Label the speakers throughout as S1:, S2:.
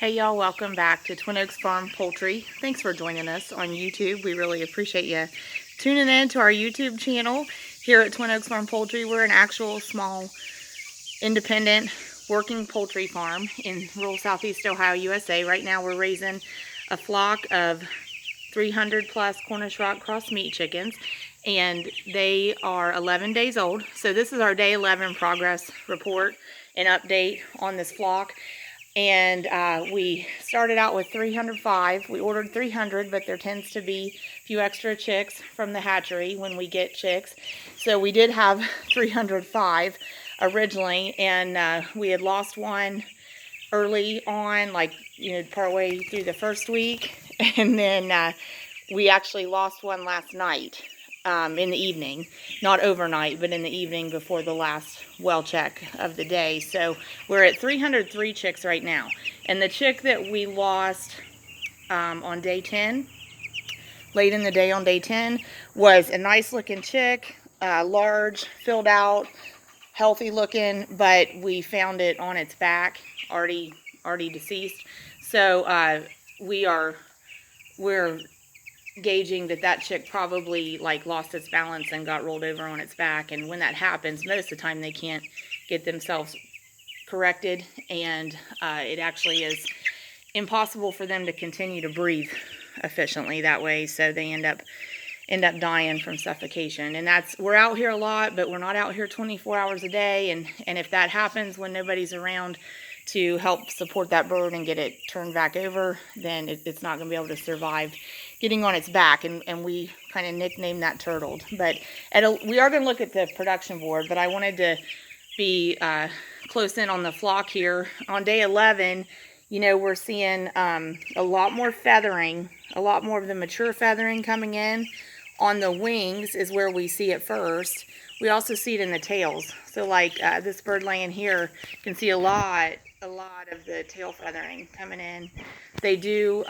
S1: Hey y'all, welcome back to Twin Oaks Farm Poultry. Thanks for joining us on YouTube. We really appreciate you tuning in to our YouTube channel here at Twin Oaks Farm Poultry. We're an actual small, independent, working poultry farm in rural southeast Ohio, USA. Right now we're raising a flock of 300 plus Cornish cross meat chickens, and they are 11 days old. So this is our day 11 progress report and update on this flock. And we started out with 305. We ordered 300, but there tends to be a few extra chicks from the hatchery when we get chicks. So we did have 305 originally, and we had lost one early on, like, partway through the first week. And then we actually lost one last night. In the evening, not overnight, but in the evening before the last well check of the day. So we're at 303 chicks right now. And the chick that we lost on day 10, late in the day on day 10, was a nice looking chick, large, filled out, healthy looking, but we found it on its back, already deceased. So we're gauging that chick probably lost its balance and got rolled over on its back. And when that happens, most of the time they can't get themselves corrected, and it actually is impossible for them to continue to breathe efficiently that way. So they end up dying from suffocation. And we're out here a lot, but we're not out here 24 hours a day. And if that happens when nobody's around to help support that bird and get it turned back over, then it's not going to be able to survive getting on its back, and we kind of nicknamed that turtled. But we are going to look at the production board, but I wanted to be close in on the flock here. On day 11, we're seeing a lot more feathering, a lot more of the mature feathering coming in. On the wings is where we see it first. We also see it in the tails. So this bird laying here, you can see a lot of the tail feathering coming in. They do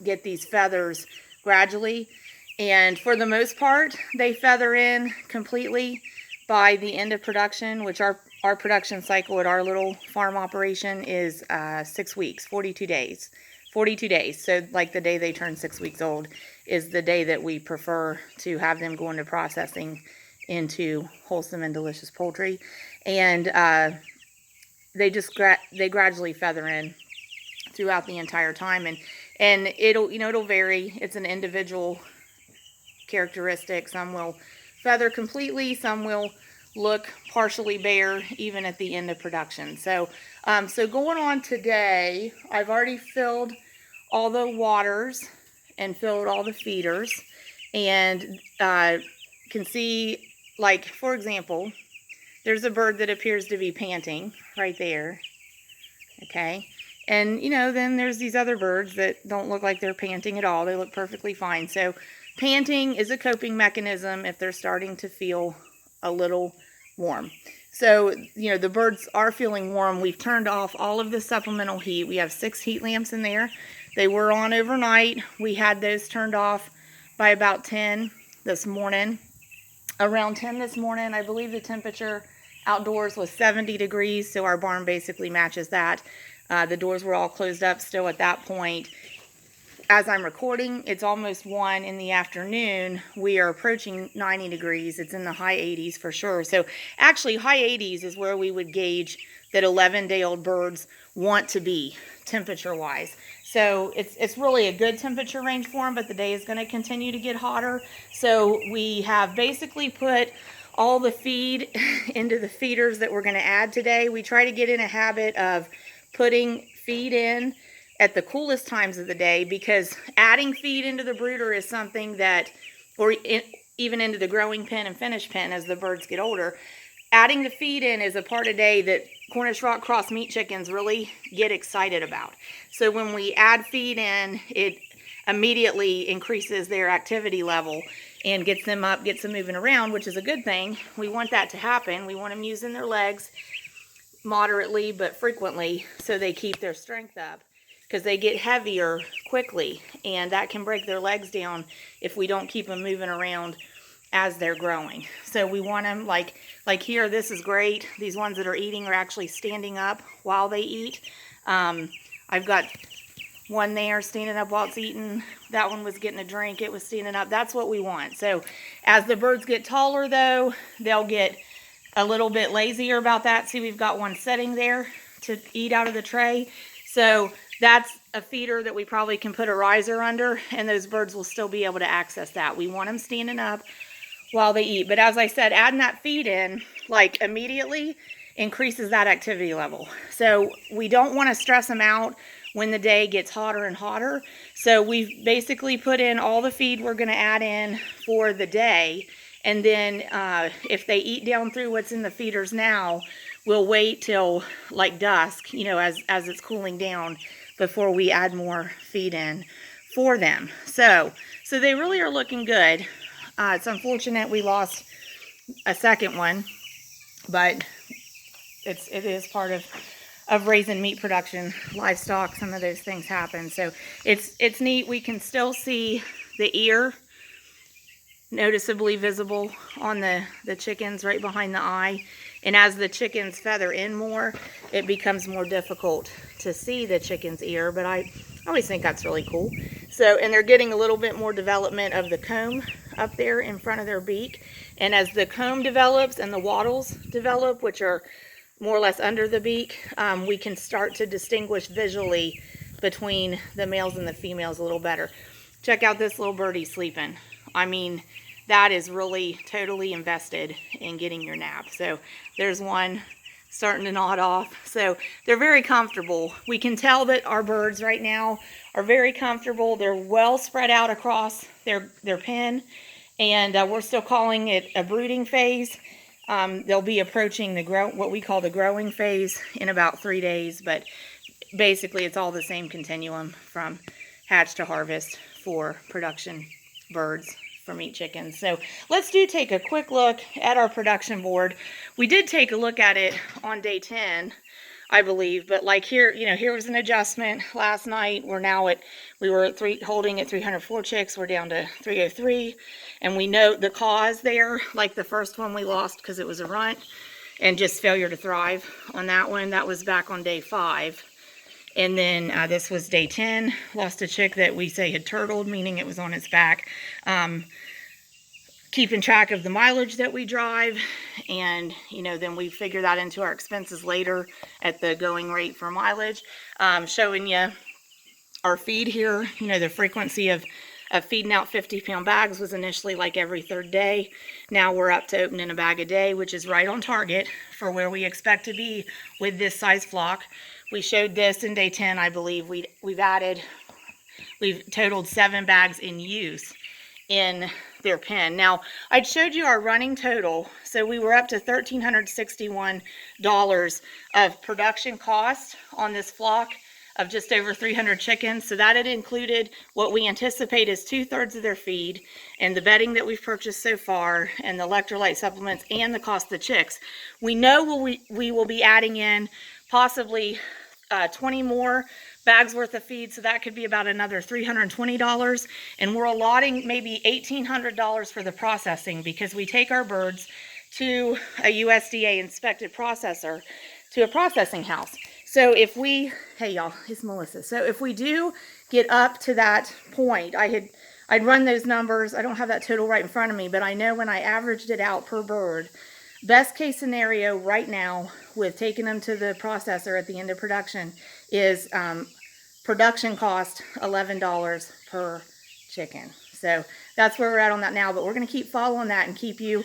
S1: get these feathers gradually, and for the most part they feather in completely by the end of production, which our production cycle at our little farm operation is 6 weeks, 42 days. So the day they turn 6 weeks old is the day that we prefer to have them go into processing into wholesome and delicious poultry. And they gradually feather in throughout the entire time, and it'll vary. It's an individual characteristic. Some will feather completely, some will look partially bare even at the end of production. So going on today, I've already filled all the waters and filled all the feeders, and can see, for example, there's a bird that appears to be panting right there. Okay. And, then there's these other birds that don't look like they're panting at all. They look perfectly fine. So panting is a coping mechanism if they're starting to feel a little warm. So, the birds are feeling warm. We've turned off all of the supplemental heat. We have 6 heat lamps in there. They were on overnight. We had those turned off by about 10 this morning. Around 10 this morning, I believe the temperature outdoors was 70 degrees. So our barn basically matches that. The doors were all closed up still at that point. As I'm recording, it's almost 1 in the afternoon. We are approaching 90 degrees. It's in the high 80s for sure. So actually, high 80s is where we would gauge that 11-day-old birds want to be temperature-wise. So it's really a good temperature range for them, but the day is going to continue to get hotter. So we have basically put all the feed into the feeders that we're going to add today. We try to get in a habit of putting feed in at the coolest times of the day, because adding feed into the brooder is something that, even into the growing pen and finish pen as the birds get older, adding the feed in is a part of day that Cornish cross meat chickens really get excited about. So when we add feed in, it immediately increases their activity level and gets them up, gets them moving around, which is a good thing. We want that to happen. We want them using their legs moderately but frequently so they keep their strength up, because they get heavier quickly, and that can break their legs down if we don't keep them moving around as they're growing. So we want them like here, this is great. These ones that are eating are actually standing up while they eat. I've got one there standing up while it's eating. That one was getting a drink. It was standing up. That's what we want. So as the birds get taller though, they'll get a little bit lazier about that. See, we've got one sitting there to eat out of the tray. So that's a feeder that we probably can put a riser under, and those birds will still be able to access that. We want them standing up while they eat. But as I said, adding that feed in like immediately increases that activity level. So we don't want to stress them out when the day gets hotter and hotter. So we've basically put in all the feed we're going to add in for the day. And then if they eat down through what's in the feeders now, we'll wait till like dusk, you know, as it's cooling down before we add more feed in for them. So they really are looking good. It's unfortunate we lost a second one, but it is part of raising meat production, livestock. Some of those things happen. So it's neat. We can still see the ear noticeably visible on the chickens right behind the eye. And as the chickens feather in more, it becomes more difficult to see the chicken's ear, but I always think that's really cool. So, and they're getting a little bit more development of the comb up there in front of their beak. And as the comb develops and the wattles develop, which are more or less under the beak, we can start to distinguish visually between the males and the females a little better. Check out this little birdie sleeping. I mean, that is really totally invested in getting your nap. So there's one starting to nod off. So they're very comfortable. We can tell that our birds right now are very comfortable. They're well spread out across their pen, and we're still calling it a brooding phase. They'll be approaching what we call the growing phase in about 3 days, but basically it's all the same continuum from hatch to harvest for production birds for meat chickens. So let's take a quick look at our production board. We did take a look at it on day 10, I believe, but like here, you know, here was an adjustment last night. We were holding at 304 chicks. We're down to 303, and we note the cause there. Like the first one we lost because it was a runt and just failure to thrive on that one. That was back on day 5. And then this was day 10, lost a chick that we say had turtled, meaning it was on its back. Keeping track of the mileage that we drive, and you know, then we figure that into our expenses later at the going rate for mileage. Showing you our feed here. You know, the frequency of feeding out 50-pound bags was initially like every 3rd day. Now we're up to opening a bag a day, which is right on target for where we expect to be with this size flock. We showed this in day 10, I believe. We've totaled 7 bags in use in their pen. Now, I showed you our running total. So we were up to $1,361 of production cost on this flock of just over 300 chickens. So that had included what we anticipate is 2/3 of their feed and the bedding that we've purchased so far and the electrolyte supplements and the cost of the chicks. We know we will be adding in possibly 20 more bags worth of feed, so that could be about another $320, and we're allotting maybe $1,800 for the processing, because we take our birds to a USDA inspected processor, to a processing house. So if we, hey y'all, it's Melissa. So if we do get up to that point, I'd run those numbers. I don't have that total right in front of me, but I know when I averaged it out per bird, best case scenario right now with taking them to the processor at the end of production is production cost $11 per chicken. So that's where we're at on that now, but we're going to keep following that and keep you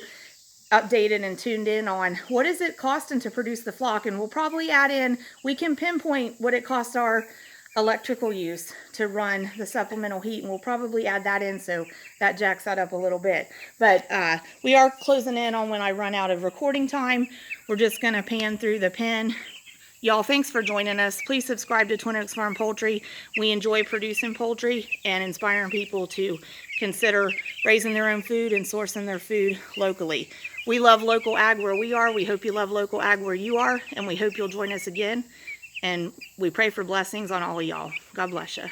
S1: updated and tuned in on what is it costing to produce the flock. And we'll probably add in, we can pinpoint what it costs our electrical use to run the supplemental heat, and we'll probably add that in, so that jacks that up a little bit. But we are closing in on when I run out of recording time. We're just going to pan through the pen. Y'all, thanks for joining us. Please subscribe to Twin Oaks Farm Poultry. We enjoy producing poultry and inspiring people to consider raising their own food and sourcing their food locally. We love local ag where we are. We hope you love local ag where you are, and we hope you'll join us again. And we pray for blessings on all of y'all. God bless you.